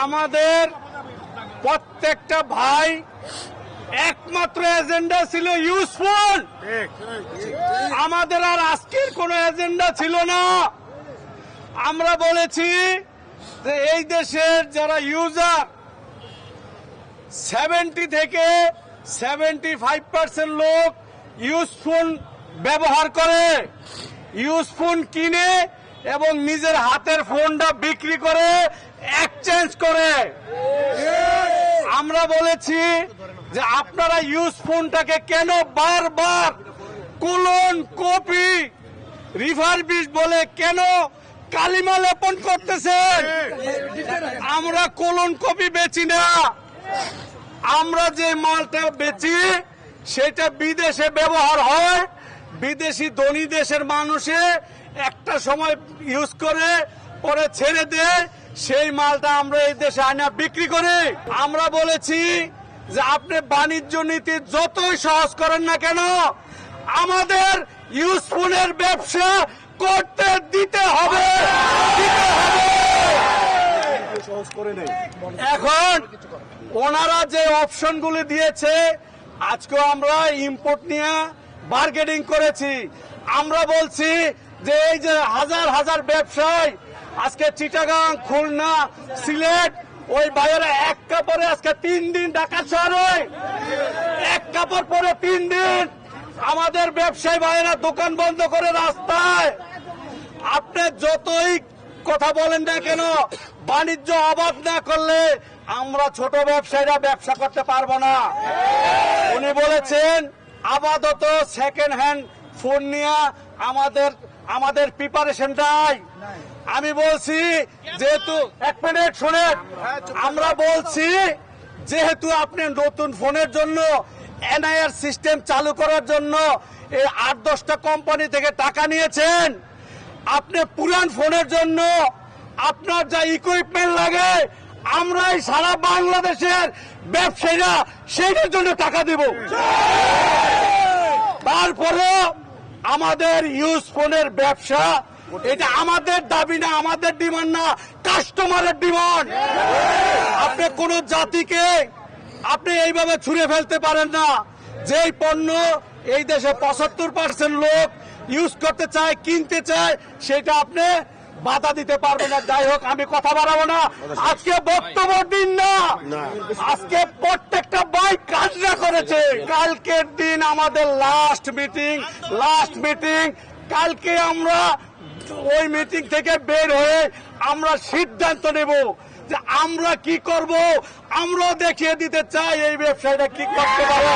আমাদের প্রত্যেকটা ভাই একমাত্র এজেন্ডা ছিল ইউজফুল। আমাদের আর আজকের কোনো এজেন্ডা ছিল না। আমরা বলেছি যে এই দেশের যারা ইউজার 70 থেকে 75% লোক ইউজফোন ব্যবহার করে, ইউজফোন কিনে এবং নিজের হাতের ফোনটা বিক্রি করে এক্সচেঞ্জ করে। আমরা বলেছি যে আপনারা ইউজ ফোনটাকে কেন বারবার কোলন কপি রিফারবিশ বলে কেন কালিমা লেপন করতেছেন? আমরা কোলন কপি বেচি না। আমরা যে মালটা বেচি সেটা বিদেশে ব্যবহার হয়, বিদেশি ধনী দেশের মানুষে একটা সময় ইউজ করে পরে ছেড়ে দেয়, সেই মালটা আমরা এই দেশে আনা বিক্রি করি। আমরা বলেছি যে আপনি বাণিজ্য নীতি যতই সহজ করেন না কেন, আমাদের ইউজফুলের ব্যবসা করতে দিতে হবে। এখন ওনারা যে অপশনগুলি দিয়েছে, আজকে আমরা ইম্পোর্ট নিয়ে বার্গেনিং করেছি। আমরা বলছি যে এই যে হাজার হাজার ব্যবসায়ী আজকে চিটাগাং, খুলনা, সিলেট, ওই ভাইয়েরা এক কাপড়ে আজকে 3 দিন ঢাকা শহরে এক কাপড় পরে 3 দিন আমাদের ব্যবসায়ী ভাইয়েরা দোকান বন্ধ করে রাস্তায়। আপনি যতই কথা বলেন না কেন, বাণিজ্য অবাধ না করলে আমরা ছোট ব্যবসায়ীরা ব্যবসা করতে পারবো না। উনি বলেছেন আপাতত সেকেন্ড হ্যান্ড ফোন নিয়ে আমাদের প্রিপারেশনটাই। আমি বলছি যেহেতু 1 মিনিট শুনেন, আমরা বলছি যেহেতু আপনি নতুন ফোনের জন্য এনআইআর সিস্টেম চালু করার জন্য এই 8-10টা কোম্পানি থেকে টাকা নিয়েছেন, আপনি পুরান ফোনের জন্য আপনার যা ইকুইপমেন্ট লাগে আমরাই সারা বাংলাদেশের ব্যবসায়ীরা সেইটার জন্য টাকা দেব। তারপরে আমাদের ইউজ ফোনের ব্যবসা, এটা আমাদের দাবি না, আমাদের ডিমান্ড না, কাস্টমারের ডিমান্ড। আপনি কোন জাতিকে আপনি এইভাবে ছুঁড়ে ফেলতে পারেন না। যেই পণ্য এই দেশে 75% লোক ইউজ করতে চায়, কিনতে চায়, সেটা আপনি বাধা দিতে পারবেন না। যাই হোক, আমি কথা বাড়াবো না। আজকে বক্তব্য দিন না, আজকে প্রত্যেকটা বাইক কাজরা করেছে। কালকের দিন আমাদের লাস্ট মিটিং। কালকে আমরা ওই মিটিং থেকে বের হয়ে আমরা সিদ্ধান্ত নেব যে আমরা কি করব। আমরা দেখিয়ে দিতে চাই এই ব্যবসায়ীরা কি করতে পারে।